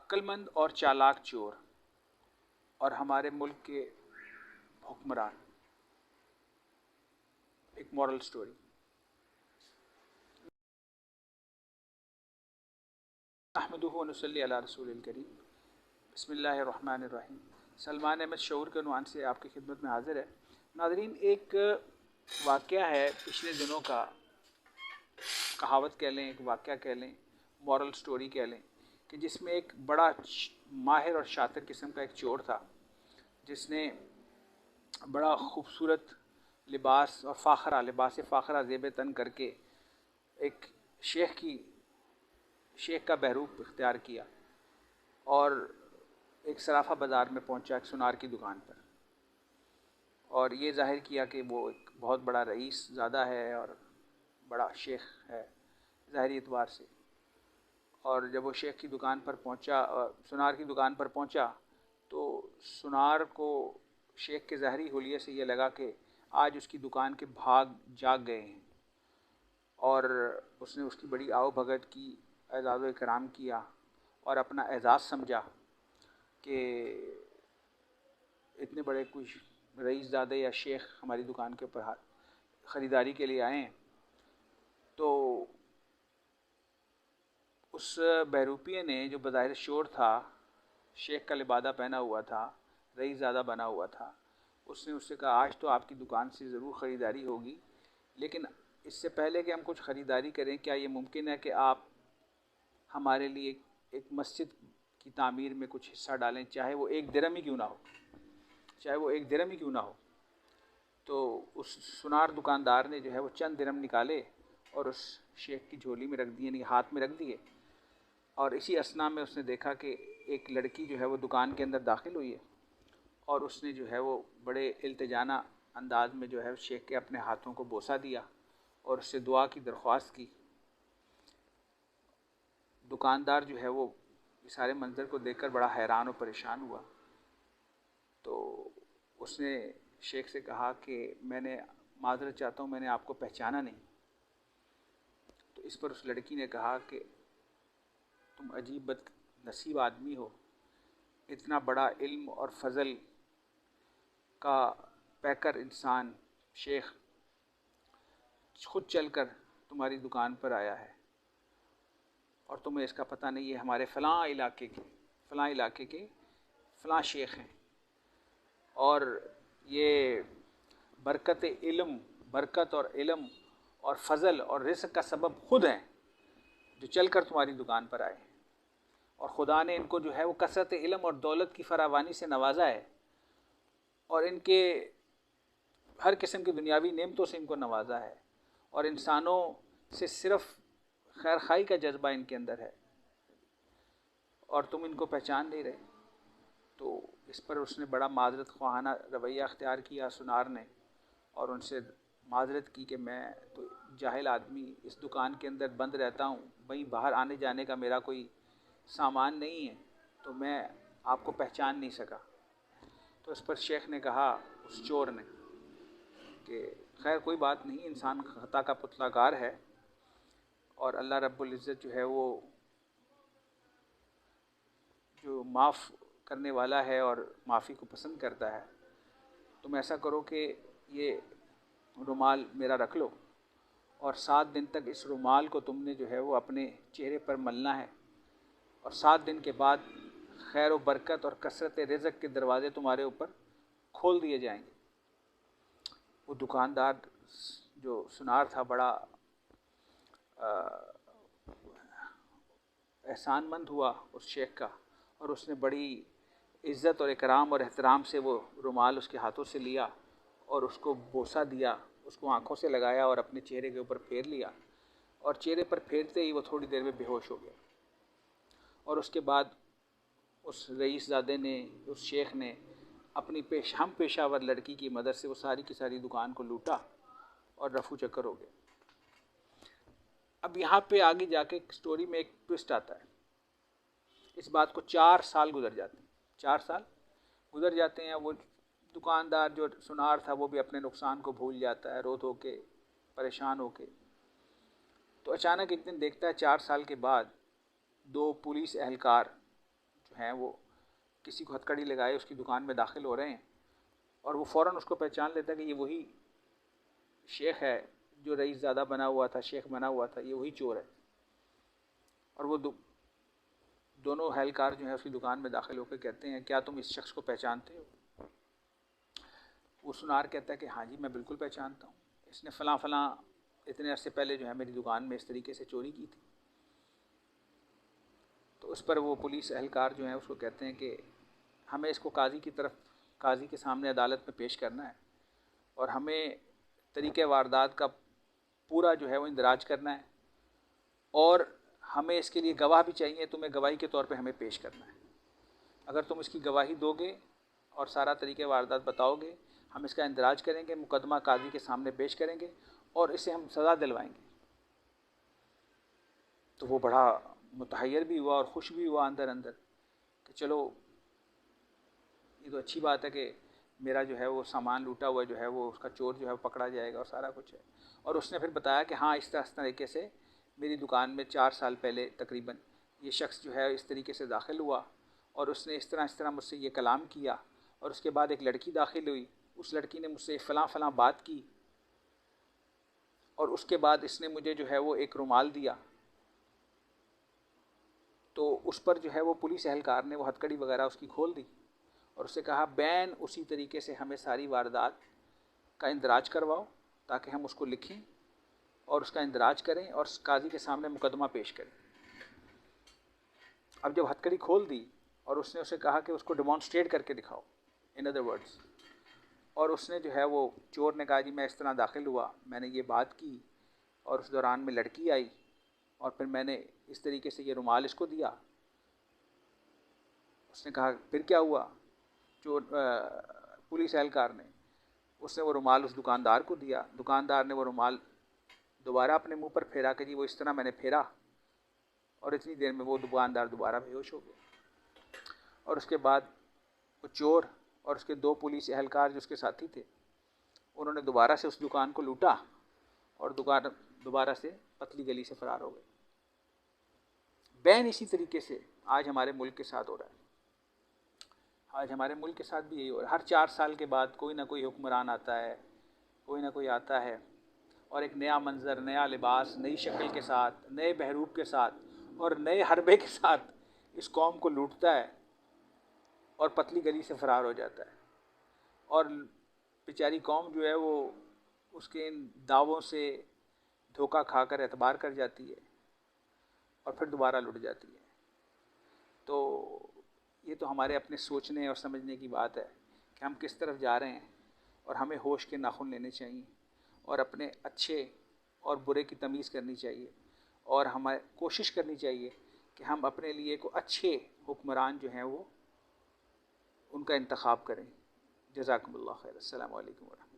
عقلمند اور چالاک چور اور ہمارے ملک کے حکمران. ایک مورل سٹوری. احمدہ و نصلی علی رسول الکریم. بسم اللہ الرحمن الرحیم. سلمان احمد شعور کے عنوان سے آپ کی خدمت میں حاضر ہے. ناظرین، ایک واقعہ ہے پچھلے دنوں کا، کہاوت کہہ لیں، ایک واقعہ کہہ لیں، مورل سٹوری کہہ لیں، کہ جس میں ایک بڑا ماہر اور شاطر قسم کا ایک چور تھا، جس نے بڑا خوبصورت لباس اور لباس فاخرہ زیب تن کر کے ایک شیخ کا بہروپ اختیار کیا اور ایک صرافہ بازار میں پہنچا، ایک سنار کی دکان پر، اور یہ ظاہر کیا کہ وہ ایک بہت بڑا رئیس زادہ ہے اور بڑا شیخ ہے ظاہری اعتبار سے. اور جب وہ شیخ کی دکان پر پہنچا، سنار کی دکان پر پہنچا، تو سنار کو شیخ کے ظاہری حلیے سے یہ لگا کہ آج اس کی دکان کے بھاگ جاگ گئے ہیں، اور اس نے اس کی بڑی آؤ بھگت کی، اعزاز و اکرام کیا اور اپنا اعزاز سمجھا کہ اتنے بڑے کچھ رئیس زادے یا شیخ ہماری دکان کے اوپر خریداری کے لیے آئے ہیں. تو اس بہروپیے نے، جو بظاہر چور تھا، شیخ کا لبادہ پہنا ہوا تھا، رئیس زادہ بنا ہوا تھا، اس نے اس سے کہا آج تو آپ کی دکان سے ضرور خریداری ہوگی، لیکن اس سے پہلے کہ ہم کچھ خریداری کریں، کیا یہ ممکن ہے کہ آپ ہمارے لیے ایک مسجد کی تعمیر میں کچھ حصہ ڈالیں، چاہے وہ ایک درہم ہی کیوں نہ ہو. تو اس سنار دکاندار نے جو ہے وہ چند درہم نکالے اور اس شیخ کی جھولی میں رکھ دیے، یعنی ہاتھ میں رکھ دیے. اور اسی اثنا میں اس نے دیکھا کہ ایک لڑکی جو ہے وہ دکان کے اندر داخل ہوئی ہے، اور اس نے جو ہے وہ بڑے التجانہ انداز میں جو ہے شیخ کے اپنے ہاتھوں کو بوسہ دیا اور اس سے دعا کی درخواست کی. دکاندار جو ہے وہ اس سارے منظر کو دیکھ کر بڑا حیران و پریشان ہوا. تو اس نے شیخ سے کہا کہ میں نے معذرت چاہتا ہوں، میں نے آپ کو پہچانا نہیں. تو اس پر اس لڑکی نے کہا کہ تم عجیب بد نصیب آدمی ہو، اتنا بڑا علم اور فضل کا پیکر انسان شیخ خود چل کر تمہاری دکان پر آیا ہے، اور تمہیں اس کا پتہ نہیں. یہ ہمارے فلاں علاقے کے فلاں شیخ ہیں، اور یہ برکت اور علم اور فضل اور رزق کا سبب خود ہیں، جو چل کر تمہاری دکان پر آئے ہیں. اور خدا نے ان کو جو ہے وہ کثرت علم اور دولت کی فراوانی سے نوازا ہے، اور ان کے ہر قسم کی دنیاوی نعمتوں سے ان کو نوازا ہے، اور انسانوں سے صرف خیر خواہی کا جذبہ ان کے اندر ہے، اور تم ان کو پہچان نہیں رہے. تو اس پر اس نے بڑا معذرت خواہانہ رویہ اختیار کیا سنار نے، اور ان سے معذرت کی کہ میں تو جاہل آدمی اس دکان کے اندر بند رہتا ہوں، وہیں باہر آنے جانے کا میرا کوئی سامان نہیں ہے، تو میں آپ کو پہچان نہیں سکا. تو اس پر شیخ نے کہا، اس چور نے، کہ خیر کوئی بات نہیں، انسان خطا کا پتلا گار ہے، اور اللہ رب العزت جو ہے وہ جو معاف کرنے والا ہے اور معافی کو پسند کرتا ہے. تم ایسا کرو کہ یہ رومال میرا رکھ لو، اور 7 دن تک اس رومال کو تم نے جو ہے وہ اپنے چہرے پر ملنا ہے، اور 7 دن کے بعد خیر و برکت اور کثرت رزق کے دروازے تمہارے اوپر کھول دیے جائیں گے. وہ دکاندار جو سنار تھا بڑا احسان مند ہوا اس شیخ کا، اور اس نے بڑی عزت اور اکرام اور احترام سے وہ رومال اس کے ہاتھوں سے لیا اور اس کو بوسہ دیا، اس کو آنکھوں سے لگایا اور اپنے چہرے کے اوپر پھیر لیا، اور چہرے پر پھیرتے ہی وہ تھوڑی دیر میں بے ہوش ہو گیا. اور اس کے بعد اس رئیس زادے نے، اس شیخ نے اپنی ہم پیشہ ور لڑکی کی مدد سے وہ ساری کی ساری دکان کو لوٹا اور رفو چکر ہو گئے. اب یہاں پہ آگے جا کے سٹوری میں ایک ٹوسٹ آتا ہے. اس بات کو 4 سال گزر جاتے ہیں. 4 سال گزر جاتے ہیں. وہ دکاندار جو سنار تھا وہ بھی اپنے نقصان کو بھول جاتا ہے، رو دھو کے، پریشان ہو کے. تو اچانک ایک دن دیکھتا ہے 4 سال کے بعد 2 پولیس اہلکار جو ہیں وہ کسی کو ہتھکڑی لگائے اس کی دکان میں داخل ہو رہے ہیں، اور وہ فوراً اس کو پہچان لیتا ہے کہ یہ وہی شیخ ہے جو رئیس زادہ بنا ہوا تھا، شیخ بنا ہوا تھا، یہ وہی چور ہے. اور وہ دونوں اہلکار جو ہیں اس کی دکان میں داخل ہو کے کہتے ہیں کیا تم اس شخص کو پہچانتے ہو؟ وہ سنار کہتا ہے کہ ہاں جی میں بالکل پہچانتا ہوں، اس نے فلاں فلاں اتنے عرصے پہلے جو ہے میری دکان میں اس طریقے سے چوری کی تھی. تو اس پر وہ پولیس اہلکار جو ہیں اس کو کہتے ہیں کہ ہمیں اس کو قاضی کے سامنے عدالت میں پیش کرنا ہے، اور ہمیں طریقۂ واردات کا پورا جو ہے وہ اندراج کرنا ہے، اور ہمیں اس کے لیے گواہ بھی چاہیے، تمہیں گواہی کے طور پہ ہمیں پیش کرنا ہے. اگر تم اس کی گواہی دو گے اور سارا طریقۂ واردات بتاؤ گے، ہم اس کا اندراج کریں گے، مقدمہ قاضی کے سامنے پیش کریں گے اور اسے ہم سزا دلوائیں گے. تو وہ بڑا متحیر بھی ہوا اور خوش بھی ہوا اندر اندر کہ چلو یہ تو اچھی بات ہے کہ میرا جو ہے وہ سامان لوٹا ہوا جو ہے وہ اس کا چور جو ہے وہ پکڑا جائے گا اور سارا کچھ ہے. اور اس نے پھر بتایا کہ ہاں اس طریقے سے میری دکان میں 4 سال پہلے تقریباً یہ شخص جو ہے اس طریقے سے داخل ہوا، اور اس نے اس طرح مجھ سے یہ کلام کیا، اور اس کے بعد ایک لڑکی داخل ہوئی، اس لڑکی نے مجھ سے فلاں فلاں بات کی، اور اس کے بعد اس نے مجھے جو ہے وہ ایک رومال دیا. تو اس پر جو ہے وہ پولیس اہلکار نے وہ ہتھکڑی وغیرہ اس کی کھول دی اور اسے کہا بین اسی طریقے سے ہمیں ساری واردات کا اندراج کرواؤ تاکہ ہم اس کو لکھیں اور اس کا اندراج کریں اور قاضی کے سامنے مقدمہ پیش کریں. اب جب ہتھکڑی کھول دی اور اس نے اسے کہا کہ اس کو ڈیمانسٹریٹ کر کے دکھاؤ ان ادر ورڈز، اور اس نے جو ہے وہ چور نے کہا جی میں اس طرح داخل ہوا، میں نے یہ بات کی، اور اس دوران میں لڑکی آئی اور پھر میں نے اس طریقے سے یہ رومال اس کو دیا. اس نے کہا پھر کیا ہوا؟ چور پولیس اہلکار نے اس نے وہ رومال اس دکاندار کو دیا، دکاندار نے وہ رومال دوبارہ اپنے منہ پر پھیرا کہ جی وہ اس طرح میں نے پھیرا، اور اتنی دیر میں وہ دکاندار دوبارہ بے ہوش ہو گیا. اور اس کے بعد وہ چور اور اس کے 2 پولیس اہلکار جو اس کے ساتھی تھے انہوں نے دوبارہ سے اس دکان کو لوٹا اور دکان دوبارہ سے پتلی گلی سے فرار ہو گئے. بین اسی طریقے سے آج ہمارے ملک کے ساتھ ہو رہا ہے. آج ہمارے ملک کے ساتھ بھی یہی ہو رہا ہے. ہر 4 سال کے بعد کوئی نہ کوئی حکمران آتا ہے، کوئی نہ کوئی آتا ہے اور ایک نیا منظر، نیا لباس، نئی شکل کے ساتھ، نئے بحروب کے ساتھ اور نئے حربے کے ساتھ اس قوم کو لوٹتا ہے اور پتلی گلی سے فرار ہو جاتا ہے. اور بیچاری قوم جو ہے وہ اس کے ان دعووں سے دھوکہ کھا کر اعتبار کر جاتی ہے اور پھر دوبارہ لٹ جاتی ہے. تو یہ تو ہمارے اپنے سوچنے اور سمجھنے کی بات ہے کہ ہم کس طرف جا رہے ہیں، اور ہمیں ہوش کے ناخن لینے چاہیے اور اپنے اچھے اور برے کی تمیز کرنی چاہیے، اور ہمیں کوشش کرنی چاہیے کہ ہم اپنے لیے کو اچھے حکمران جو ہیں وہ ان کا انتخاب کریں. جزاکم اللہ خیر. السلام علیکم ورحمۃ اللہ.